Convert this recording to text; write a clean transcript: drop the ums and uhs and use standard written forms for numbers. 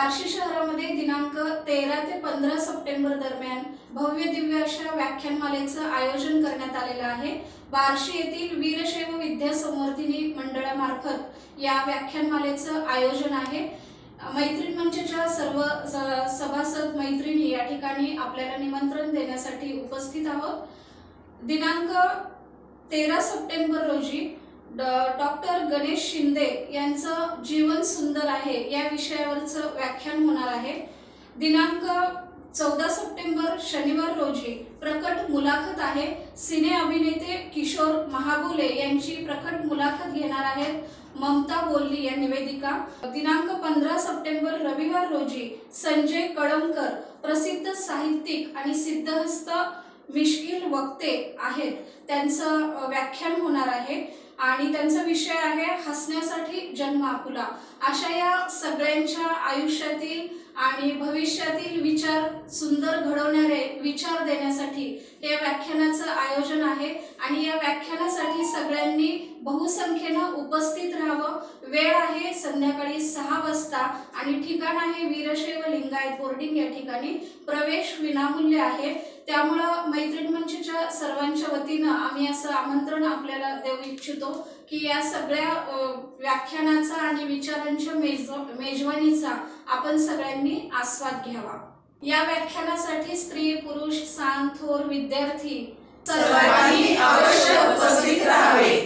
बार्शी शहरामध्ये दिनांक 13 ते 15 सप्टेंबर दरम्यान भव्य दिव्य अशा व्याख्यानमालेचं आयोजन करण्यात आलेलं आहे। बार्शी येथील वीरशैव विद्या संवर्धिनी मंडळामार्फत या व्याख्यानमालेचं आयोजन आहे। मैत्रीण मंचच्या सर्व सभासद मैत्रिणी या ठिकाणी आपल्याला निमंत्रण देण्यासाठी उपस्थित आहोत। दिनांक 13 सप्टेंबर रोजी डॉक्टर गणेश शिंदे यांचं जीवन सुंदर आहे या विषयावरचं व्याख्यान होणार आहे। दिनांक 14 सप्टेंबर शनिवार रोजी प्रकट मुलाखत आहे। सिने अभिनेते किशोर महाबुले यांची प्रकट मुलाखत घेणार आहेत ममता बोल्ली या निवेदिका। दिनांक 15 सप्टेंबर रविवार रोजी संजय कळमकर प्रसिद्ध साहित्यिक आणि सिद्धहस्त मिश्किल वक्ते आहेत, त्यांचं व्याख्यान होणार आहे आणि त्यांचा विषय आहे हसण्यासाठी जन्म आपुला। अशा या सगळ्यांच्या आयुष्यातील आणि भविष्यातील विचार सुंदर घडवणारे विचार देण्यासाठी या व्याख्यानाचं आयोजन आहे आणि या व्याख्यानासाठी सगळ्यांनी बहुसंख्येने उपस्थित राहावं। वेळ आहे संध्याकाळी 6 वाजता आणि ठिकाण आहे वीरशैव लिंगायत बोर्डिंग या ठिकाणी। प्रवेश विनामूल्य आहे, त्यामुळे मैत्रीण मंचच्या सर्वांच्या वतीनं आम्ही असं आमंत्रण आपल्याला देऊ इच्छितो की या सगळ्या व्याख्यानाचा आणि विचारांच्या मेजवानीचा आपण सगळ्यांनी आस्वाद घ्यावा। या व्याख्यानासाठी स्त्री पुरुष सांग थोर विद्यार्थी सर्वांनी अवश्य उपस्थित राहावे।